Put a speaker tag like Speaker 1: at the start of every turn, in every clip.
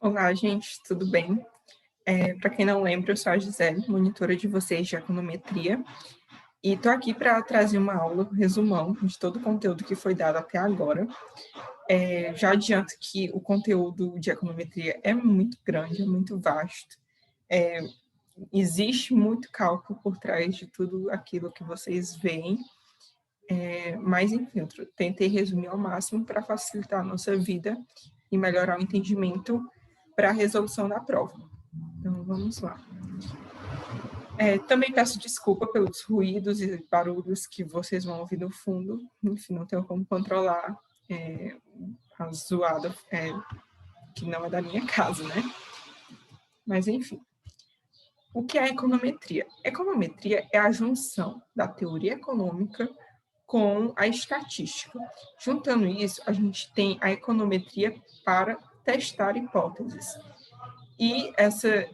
Speaker 1: Olá, gente, tudo bem? Para quem não lembra, eu sou a Gisele, monitora de vocês de econometria, e estou aqui para trazer uma aula, um resumão de todo o conteúdo que foi dado até agora. Já adianto que o conteúdo de econometria é muito grande, é muito vasto. Existe muito cálculo por trás de tudo aquilo que vocês veem, mas, enfim, eu tentei resumir ao máximo para facilitar a nossa vida e melhorar o entendimento para a resolução da prova. Então, vamos lá. Também peço desculpa pelos ruídos e barulhos que vocês vão ouvir no fundo. Enfim, não tenho como controlar a zoada, que não é da minha casa, né? Mas, enfim. O que é econometria? Econometria é a junção da teoria econômica com a estatística. Juntando isso, a gente tem a econometria para testar hipóteses. E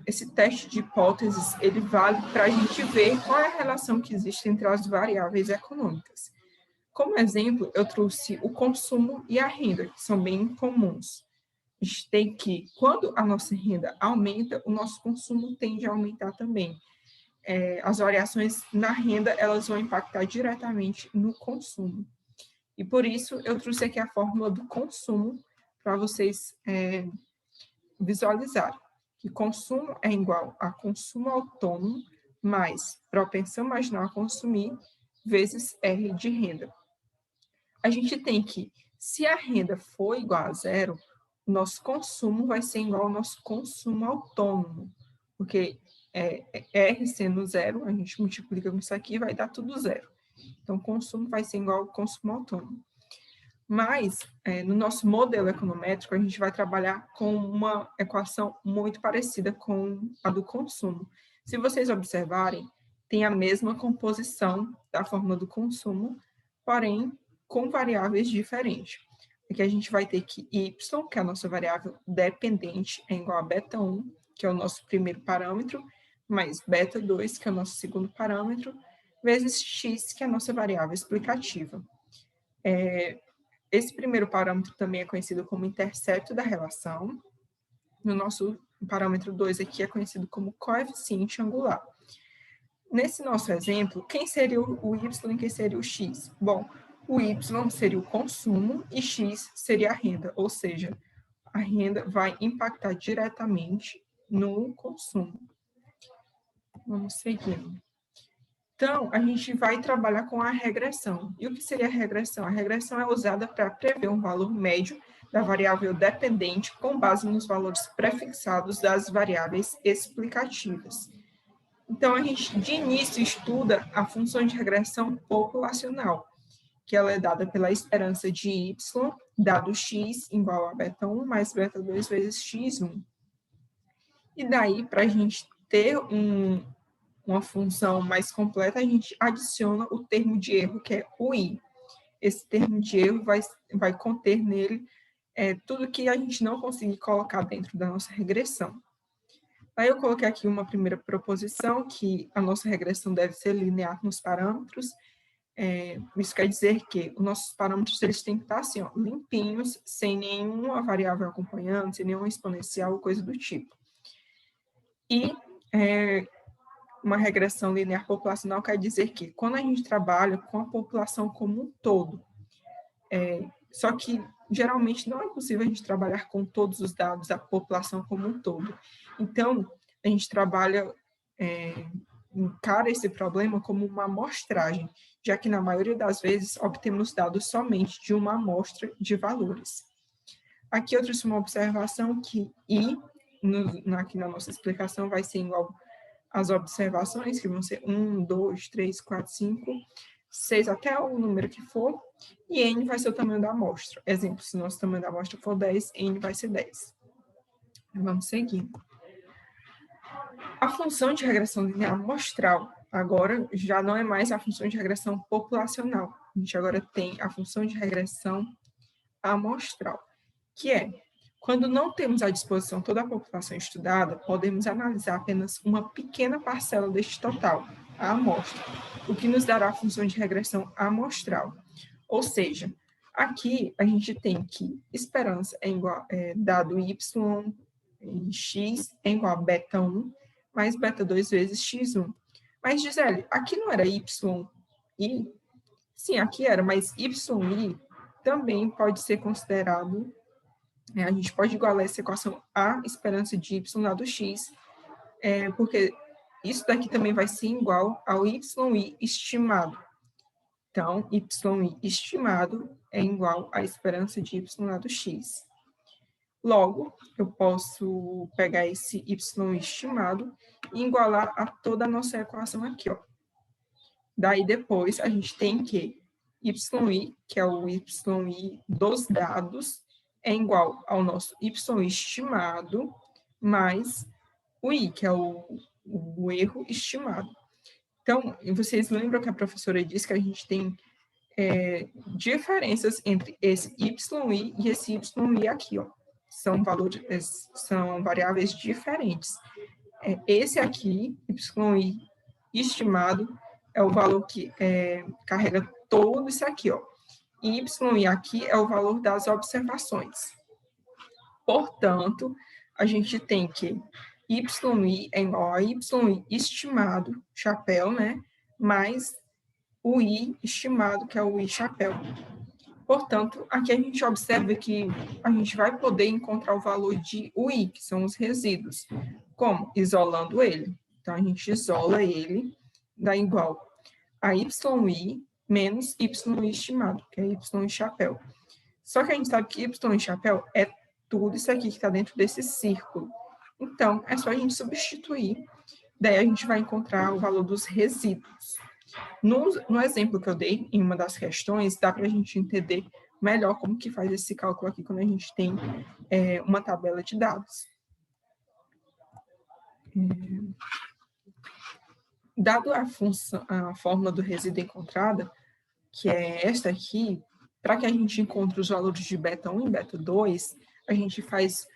Speaker 1: esse teste de hipóteses, ele vale para a gente ver qual é a relação que existe entre as variáveis econômicas. Como exemplo, eu trouxe o consumo e a renda, que são bem comuns. A gente tem que, quando a nossa renda aumenta, o nosso consumo tende a aumentar também. As variações na renda, elas vão impactar diretamente no consumo. E por isso, eu trouxe aqui a fórmula do consumo para vocês visualizarem. Que consumo é igual a consumo autônomo mais propensão marginal a consumir vezes R de renda. A gente tem que, se a renda for igual a zero, o nosso consumo vai ser igual ao nosso consumo autônomo, porque R sendo zero, a gente multiplica com isso aqui e vai dar tudo zero. Então, o consumo vai ser igual ao consumo autônomo. Mas, no nosso modelo econométrico, a gente vai trabalhar com uma equação muito parecida com a do consumo. Se vocês observarem, tem a mesma composição da fórmula do consumo, porém com variáveis diferentes. Aqui a gente vai ter que y, que é a nossa variável dependente, é igual a beta1, que é o nosso primeiro parâmetro, mais beta2, que é o nosso segundo parâmetro, vezes x, que é a nossa variável explicativa. Esse primeiro parâmetro também é conhecido como intercepto da relação. No nosso parâmetro 2 aqui é conhecido como coeficiente angular. Nesse nosso exemplo, quem seria o y e quem seria o x? Bom, o y seria o consumo e x seria a renda, ou seja, a renda vai impactar diretamente no consumo. Vamos seguindo. Então, a gente vai trabalhar com a regressão. E o que seria a regressão? A regressão é usada para prever um valor médio da variável dependente com base nos valores prefixados das variáveis explicativas. Então, a gente, de início, estuda a função de regressão populacional, que ela é dada pela esperança de y, dado x igual a beta1 mais beta2 vezes x1. E daí, para a gente ter uma função mais completa, a gente adiciona o termo de erro, que é o i. Esse termo de erro vai conter nele tudo que a gente não conseguir colocar dentro da nossa regressão. Aí eu coloquei aqui uma primeira proposição, que a nossa regressão deve ser linear nos parâmetros. Isso quer dizer que os nossos parâmetros eles têm que estar assim, ó, limpinhos, sem nenhuma variável acompanhando, sem nenhuma exponencial, coisa do tipo. E uma regressão linear populacional quer dizer que quando a gente trabalha com a população como um todo, só que geralmente não é possível a gente trabalhar com todos os dados da população como um todo. Então, a gente trabalha, encara esse problema como uma amostragem, já que na maioria das vezes obtemos dados somente de uma amostra de valores. Aqui eu trouxe uma observação que I, aqui na nossa explicação, vai ser igual as observações, que vão ser 1, 2, 3, 4, 5, 6, até o número que for, e N vai ser o tamanho da amostra. Exemplo, se o nosso tamanho da amostra for 10, N vai ser 10. Vamos seguir. A função de regressão linear amostral, agora, já não é mais a função de regressão populacional. A gente agora tem a função de regressão amostral, que é quando não temos à disposição toda a população estudada, podemos analisar apenas uma pequena parcela deste total, a amostra, o que nos dará a função de regressão amostral. Ou seja, aqui a gente tem que esperança é igual, dado y, x é igual a beta 1 mais beta 2 vezes x1. Mas, Gisele, aqui não era y i? Sim, aqui era, mas yi também pode ser considerado, a gente pode igualar essa equação a esperança de y dado x, porque isso daqui também vai ser igual ao yi estimado. Então, yi estimado é igual à esperança de y dado x. Logo, eu posso pegar esse y estimado e igualar a toda a nossa equação aqui, ó. Daí, depois, a gente tem que yi, que é o yi dos dados, é igual ao nosso y estimado, mais o i, que é o erro estimado. Então, vocês lembram que a professora disse que a gente tem diferenças entre esse yi e esse yi aqui, ó. São variáveis diferentes. Esse aqui, yi estimado, é o valor que carrega todo isso aqui, ó. E yi aqui é o valor das observações. Portanto, a gente tem que yi é igual a yi estimado, chapéu, né? Mais o i estimado, que é o i chapéu. Portanto, aqui a gente observa que a gente vai poder encontrar o valor de i, que são os resíduos. Como? Isolando ele. Então, a gente isola ele, dá igual a yi menos yi estimado, que é y chapéu. Só que a gente sabe que y chapéu é tudo isso aqui que está dentro desse círculo. Então, é só a gente substituir. Daí a gente vai encontrar o valor dos resíduos. No exemplo que eu dei, em uma das questões, dá para a gente entender melhor como que faz esse cálculo aqui quando a gente tem uma tabela de dados. Dado a fórmula do resíduo encontrada, que é esta aqui, para que a gente encontre os valores de beta 1 e beta 2, a gente faz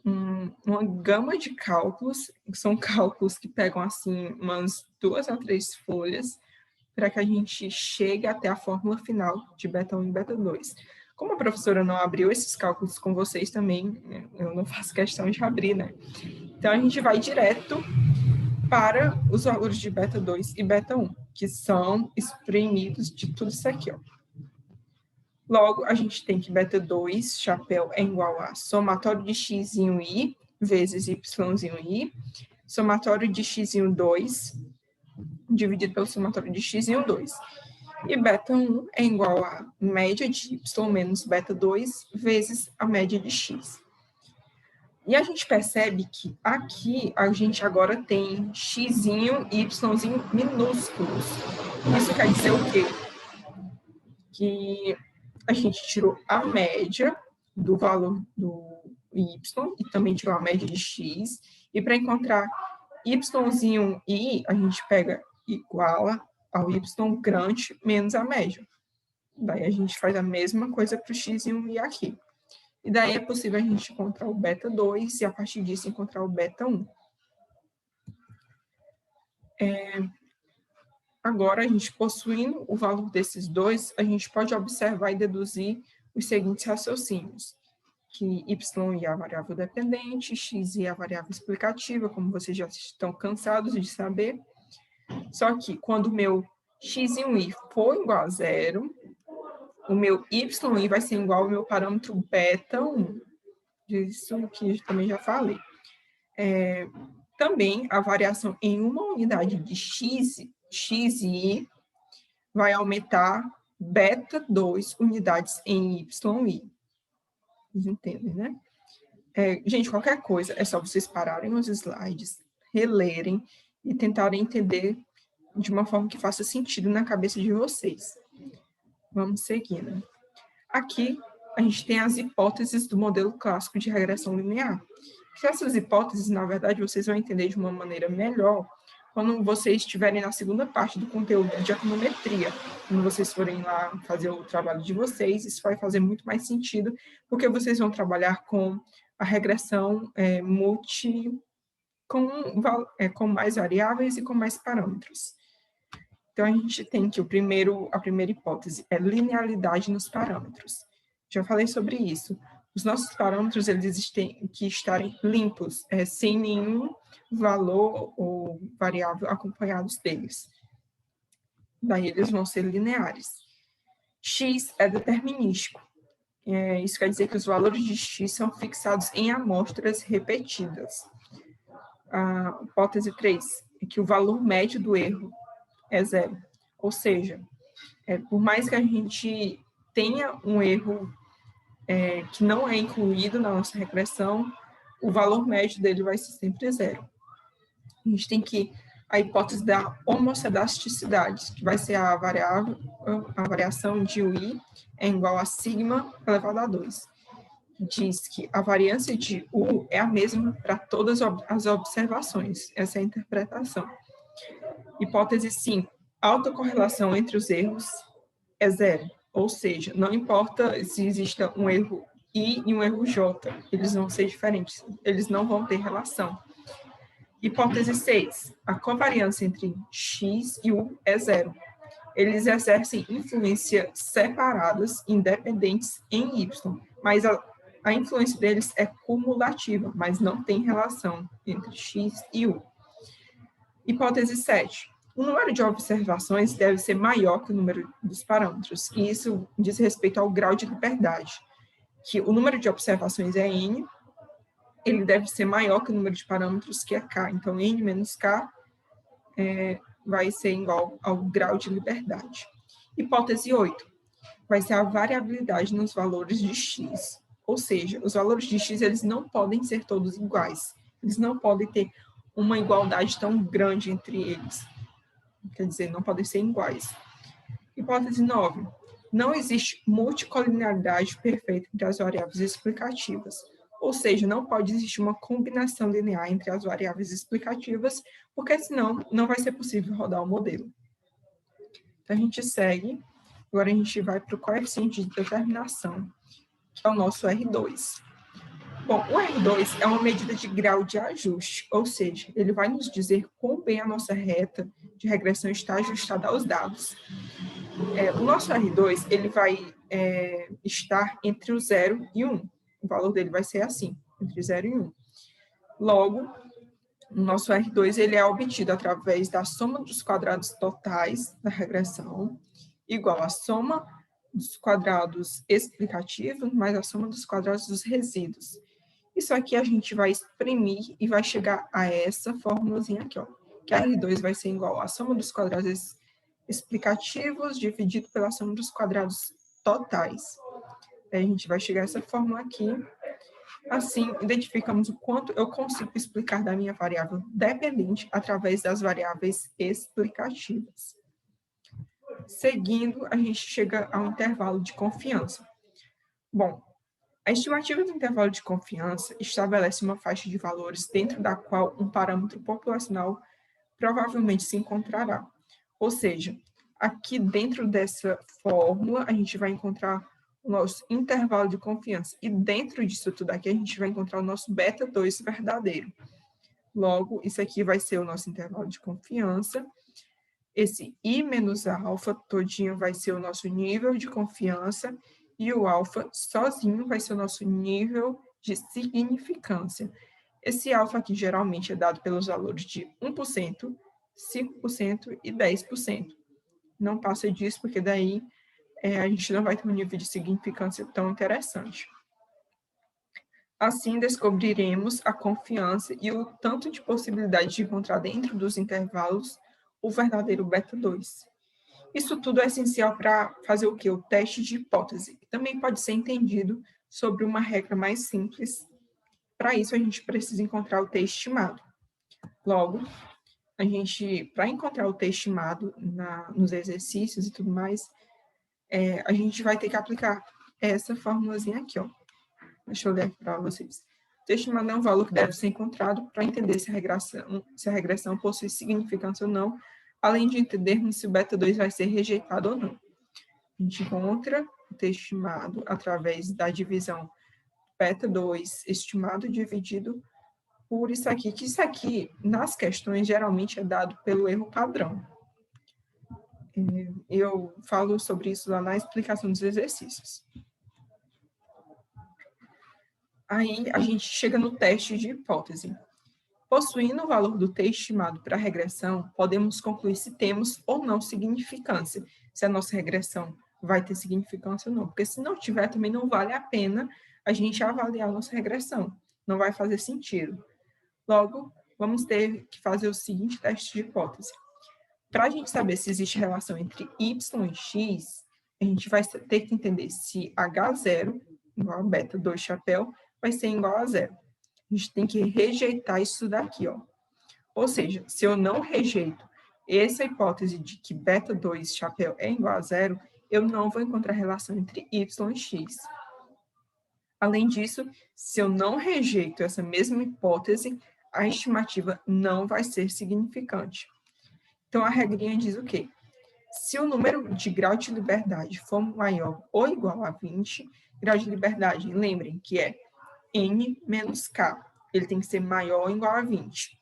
Speaker 1: uma gama de cálculos, que são cálculos que pegam assim umas 2 a 3 folhas, para que a gente chegue até a fórmula final de beta 1 e beta 2. Como a professora não abriu esses cálculos com vocês também, eu não faço questão de abrir, né? Então, a gente vai direto para os valores de beta 2 e beta 1, que são espremidos de tudo isso aqui, ó. Logo, a gente tem que beta 2, chapéu, é igual a somatório de x i vezes y i, somatório de x 2 dividido pelo somatório de x 2. E beta 1 é igual a média de y menos beta 2 vezes a média de x. E a gente percebe que aqui a gente agora tem x e y minúsculos. Isso quer dizer o quê? Que a gente tirou a média do valor do y e também tirou a média de x. E para encontrar y i, a gente pega igual ao y grande menos a média. Daí a gente faz a mesma coisa para o x e i aqui. E daí é possível a gente encontrar o beta 2 e a partir disso encontrar o beta 1. Agora, a gente possuindo o valor desses dois, a gente pode observar e deduzir os seguintes raciocínios. Que y é a variável dependente, x é a variável explicativa, como vocês já estão cansados de saber. Só que quando o meu x e i for igual a zero, o meu y vai ser igual ao meu parâmetro beta 1. Disso que também já falei. Também a variação em uma unidade de x e i vai aumentar beta 2 unidades em y e i. Vocês entendem, né? Gente, qualquer coisa, é só vocês pararem os slides, relerem e tentarem entender de uma forma que faça sentido na cabeça de vocês. Vamos seguindo. Aqui, a gente tem as hipóteses do modelo clássico de regressão linear. Essas hipóteses, na verdade, vocês vão entender de uma maneira melhor quando vocês estiverem na segunda parte do conteúdo de econometria. Quando vocês forem lá fazer o trabalho de vocês, isso vai fazer muito mais sentido, porque vocês vão trabalhar com a regressão com mais variáveis e com mais parâmetros. Então, a gente tem que a primeira hipótese é linearidade nos parâmetros. Já falei sobre isso. Os nossos parâmetros, eles têm que estarem limpos, sem nenhum valor ou variável acompanhados deles. Daí eles vão ser lineares. X é determinístico. Isso quer dizer que os valores de X são fixados em amostras repetidas. A hipótese 3 é que o valor médio do erro é zero. Ou seja, por mais que a gente tenha um erro que não é incluído na nossa regressão, o valor médio dele vai ser sempre zero. A gente tem a hipótese da homocedasticidade, que vai ser a variação de U é igual a sigma elevado a 2. Diz que a variância de U é a mesma para todas as observações. Essa é a interpretação. Hipótese 5. A autocorrelação entre os erros é zero. Ou seja, não importa se exista um erro I e um erro J, eles vão ser diferentes, eles não vão ter relação. Hipótese 6. A covariância entre X e U é zero. Eles exercem influência separadas, independentes em Y, mas a influência deles é cumulativa, mas não tem relação entre X e U. Hipótese 7. O número de observações deve ser maior que o número dos parâmetros, e isso diz respeito ao grau de liberdade, que o número de observações é N, ele deve ser maior que o número de parâmetros, que é K. Então, N menos K vai ser igual ao grau de liberdade. Hipótese 8. Vai ser a variabilidade nos valores de X. Ou seja, os valores de X eles não podem ser todos iguais. Eles não podem ter uma igualdade tão grande entre eles. Quer dizer, não podem ser iguais. Hipótese 9. Não existe multicolinearidade perfeita entre as variáveis explicativas. Ou seja, não pode existir uma combinação linear entre as variáveis explicativas, porque senão não vai ser possível rodar o modelo. Então, a gente segue. Agora a gente vai para o coeficiente de determinação, que é o nosso R2. Bom, o R2 é uma medida de grau de ajuste, ou seja, ele vai nos dizer quão bem a nossa reta de regressão está ajustada aos dados. O nosso R2 ele vai estar entre o 0 e 1. O valor dele vai ser assim, entre 0 e 1. Logo, o nosso R2 ele é obtido através da soma dos quadrados totais da regressão, igual à soma dos quadrados explicativos mais a soma dos quadrados dos resíduos. Isso aqui a gente vai exprimir e vai chegar a essa formulazinha aqui, ó, que R2 vai ser igual à soma dos quadrados explicativos dividido pela soma dos quadrados totais. Aí a gente vai chegar a essa fórmula aqui. Assim, identificamos o quanto eu consigo explicar da minha variável dependente através das variáveis explicativas. Seguindo, a gente chega ao intervalo de confiança. Bom, a estimativa do intervalo de confiança estabelece uma faixa de valores dentro da qual um parâmetro populacional provavelmente se encontrará. Ou seja, aqui dentro dessa fórmula, a gente vai encontrar o nosso intervalo de confiança. E dentro disso tudo aqui, a gente vai encontrar o nosso beta 2 verdadeiro. Logo, isso aqui vai ser o nosso intervalo de confiança. Esse I menos alfa todinho vai ser o nosso nível de confiança. E o alfa sozinho vai ser o nosso nível de significância. Esse alfa aqui geralmente é dado pelos valores de 1%, 5% e 10%. Não passa disso, porque daí a gente não vai ter um nível de significância tão interessante. Assim, descobriremos a confiança e o tanto de possibilidade de encontrar dentro dos intervalos o verdadeiro beta 2. Isso tudo é essencial para fazer o quê? O teste de hipótese, que também pode ser entendido sobre uma regra mais simples. Para isso, a gente precisa encontrar o t estimado. Logo, para encontrar o t estimado nos exercícios e tudo mais, a gente vai ter que aplicar essa formulazinha aqui, ó. Deixa eu ler aqui para vocês. O t estimado é um valor que deve ser encontrado para entender se a regressão possui significância ou não, além de entendermos se o beta 2 vai ser rejeitado ou não. A gente encontra o t estimado através da divisão beta 2 estimado dividido por isso aqui, que isso aqui, nas questões, geralmente é dado pelo erro padrão. Eu falo sobre isso lá na explicação dos exercícios. Aí a gente chega no teste de hipótese. Possuindo o valor do t estimado para a regressão, podemos concluir se temos ou não significância, se a nossa regressão vai ter significância ou não, porque se não tiver, também não vale a pena a gente avaliar a nossa regressão, não vai fazer sentido. Logo, vamos ter que fazer o seguinte teste de hipótese. Para a gente saber se existe relação entre y e x, a gente vai ter que entender se H0 igual a beta 2 chapéu vai ser igual a zero. A gente tem que rejeitar isso daqui, ó. Ou seja, se eu não rejeito essa hipótese de que beta 2 chapéu é igual a zero, eu não vou encontrar relação entre y e x. Além disso, se eu não rejeito essa mesma hipótese, a estimativa não vai ser significante. Então, a regrinha diz o quê? Se o número de grau de liberdade for maior ou igual a 20, grau de liberdade, lembrem que é n menos k. Ele tem que ser maior ou igual a 20.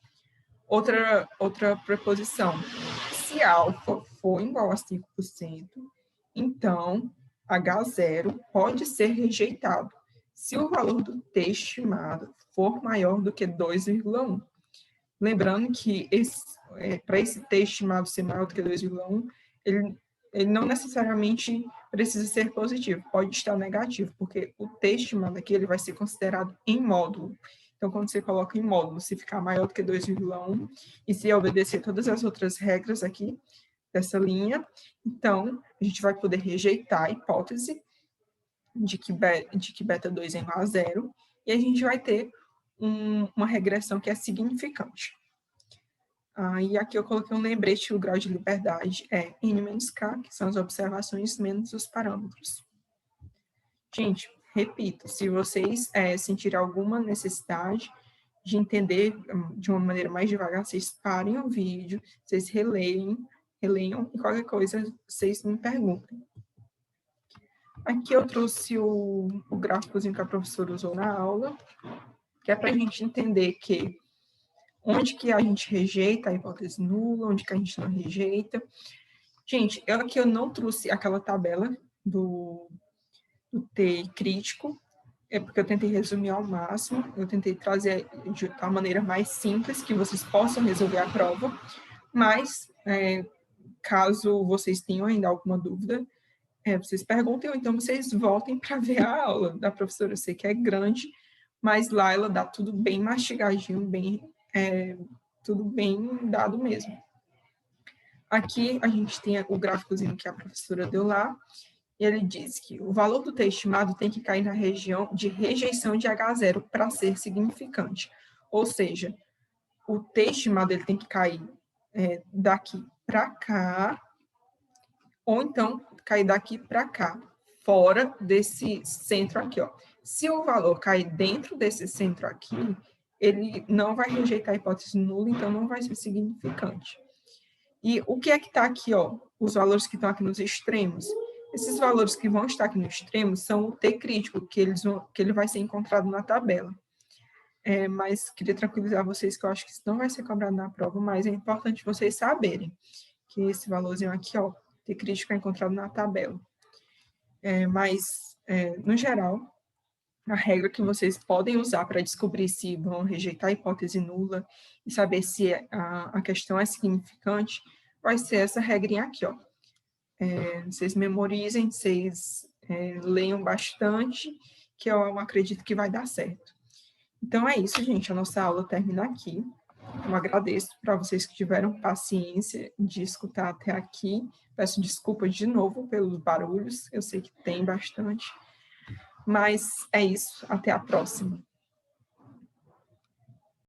Speaker 1: Outra preposição. Se alfa for igual a 5%, então H0 pode ser rejeitado se o valor do t estimado for maior do que 2,1. Lembrando que para esse t estimado ser maior do que 2,1, ele não necessariamente precisa ser positivo, pode estar negativo, porque o t estimado aqui ele vai ser considerado em módulo. Então, quando você coloca em módulo, se ficar maior do que 2,1, e se obedecer todas as outras regras aqui dessa linha, então, a gente vai poder rejeitar a hipótese de que beta 2 é igual a zero, e a gente vai ter uma regressão que é significante. E aqui eu coloquei um lembrete que o grau de liberdade é n menos k, que são as observações menos os parâmetros. Gente, repito, se vocês sentirem alguma necessidade de entender de uma maneira mais devagar, vocês parem o vídeo, vocês releiam e qualquer coisa vocês me perguntem. Aqui eu trouxe o gráficozinho que a professora usou na aula, que é para a gente entender que onde que a gente rejeita a hipótese nula, onde que a gente não rejeita. Gente, aqui eu não trouxe aquela tabela do T crítico, é porque eu tentei resumir ao máximo, eu tentei trazer de uma maneira mais simples, que vocês possam resolver a prova, mas caso vocês tenham ainda alguma dúvida, vocês perguntem, ou então vocês voltem para ver a aula da professora. Eu sei que é grande, mas lá ela dá tudo bem mastigadinho, tudo bem dado mesmo. Aqui a gente tem o gráficozinho que a professora deu lá, e ele diz que o valor do t estimado tem que cair na região de rejeição de H0 para ser significante. Ou seja, o t estimado ele tem que cair daqui para cá, ou então cair daqui para cá, fora desse centro aqui, ó. Se o valor cair dentro desse centro aqui, ele não vai rejeitar a hipótese nula, então não vai ser significante. E o que é que está aqui, ó? Os valores que estão aqui nos extremos. Esses valores que vão estar aqui no extremo são o t crítico, que ele vai ser encontrado na tabela. Mas queria tranquilizar vocês que eu acho que isso não vai ser cobrado na prova, mas é importante vocês saberem que esse valorzinho aqui, ó, t crítico é encontrado na tabela. No geral, a regra que vocês podem usar para descobrir se vão rejeitar a hipótese nula e saber se a questão é significante, vai ser essa regrinha aqui, ó. Vocês memorizem, vocês leiam bastante, que eu acredito que vai dar certo. Então é isso, gente, a nossa aula termina aqui. Eu agradeço para vocês que tiveram paciência de escutar até aqui. Peço desculpas de novo pelos barulhos, eu sei que tem bastante. Mas é isso, até a próxima.